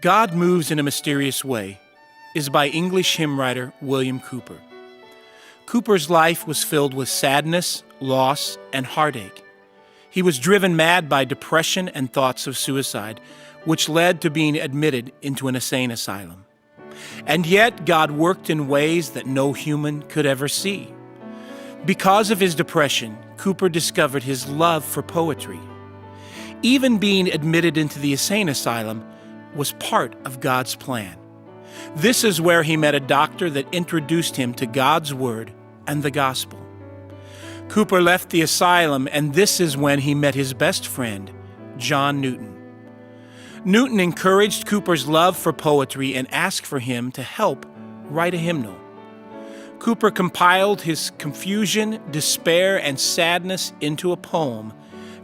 God Moves in a Mysterious Way is by English hymn writer William Cowper. Cowper's life was filled with sadness, loss, and heartache. He was driven mad by depression and thoughts of suicide, which led to being admitted into an insane asylum. And yet, God worked in ways that no human could ever see. Because of his depression, Cowper discovered his love for poetry. Even being admitted into the insane asylum was part of God's plan. This is where he met a doctor that introduced him to God's Word and the Gospel. Cowper left the asylum, and this is when he met his best friend, John Newton. Newton encouraged Cowper's love for poetry and asked for him to help write a hymnal. Cowper compiled his confusion, despair, and sadness into a poem,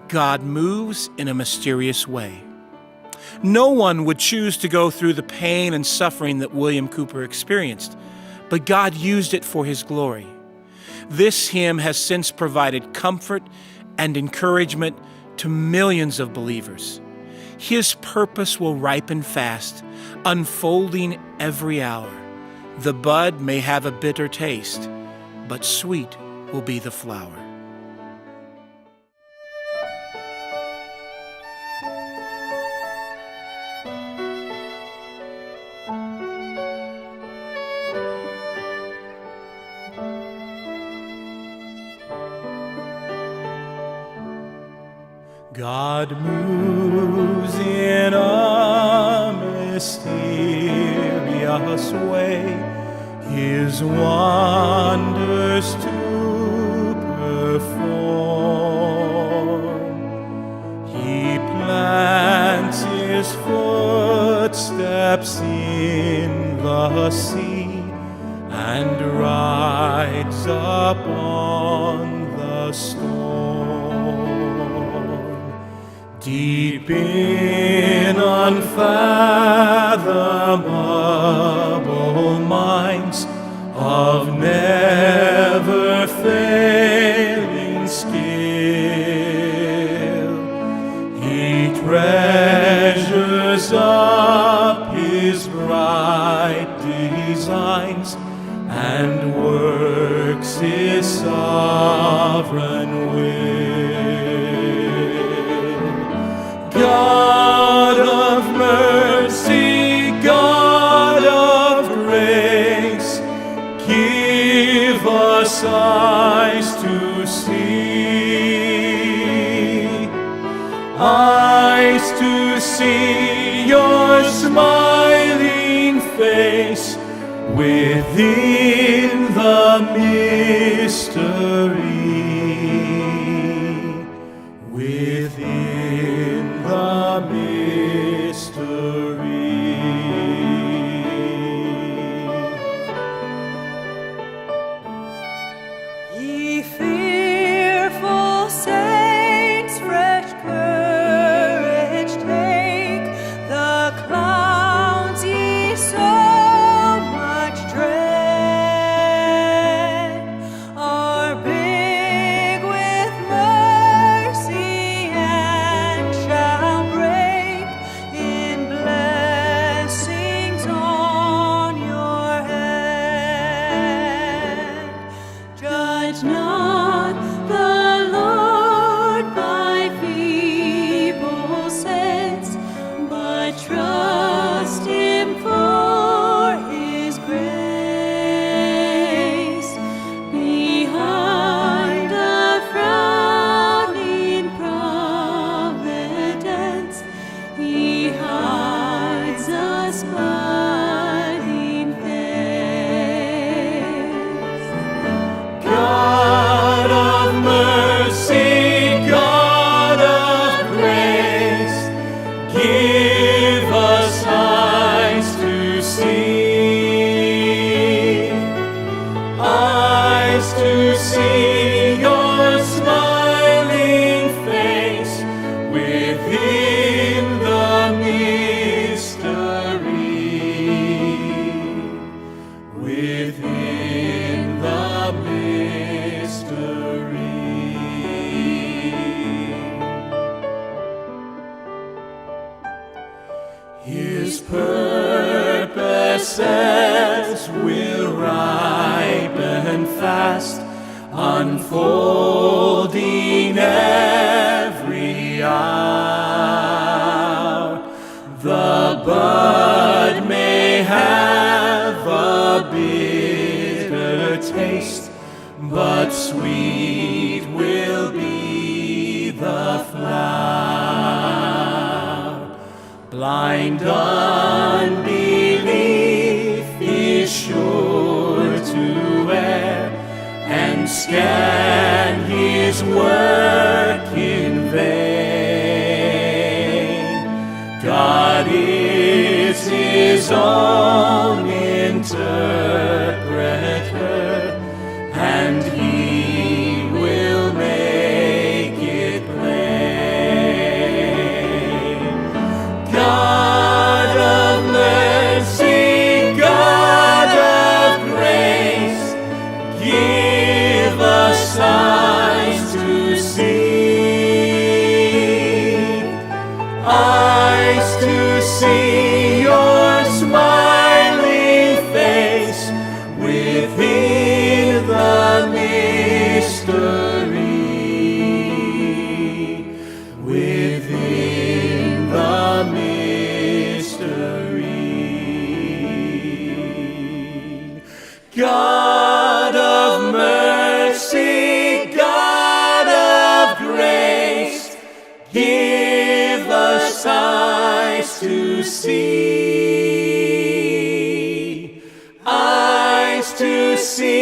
God Moves in a Mysterious Way. No one would choose to go through the pain and suffering that William Cowper experienced, but God used it for his glory. This hymn has since provided comfort and encouragement to millions of believers. His purpose will ripen fast, unfolding every hour. The bud may have a bitter taste, but sweet will be the flower. God moves in a mysterious way, His wonders to perform. He plants His footsteps in the sea and rides upon the storm. Deep in unfathomable minds of never failing skill, He treasures up His bright designs and works His sovereign will. God of mercy, God of grace, give us eyes to see your smiling face within the mystery. Within the mystery. Ye fearful saints, fresh courage take. The clouds ye so much dread are big. His purposes will ripen fast, unfolding every hour. The bud may have a bitter taste, but sweet will be the flower. Blind unbelief is sure to err and scan His work in vain. God is His own interpreter, and He will make it plain. God of mercy, God of grace, give us eyes to see your smiling face within the mystery, within the mystery. God of mercy, God of grace, give us eyes to see, eyes to see.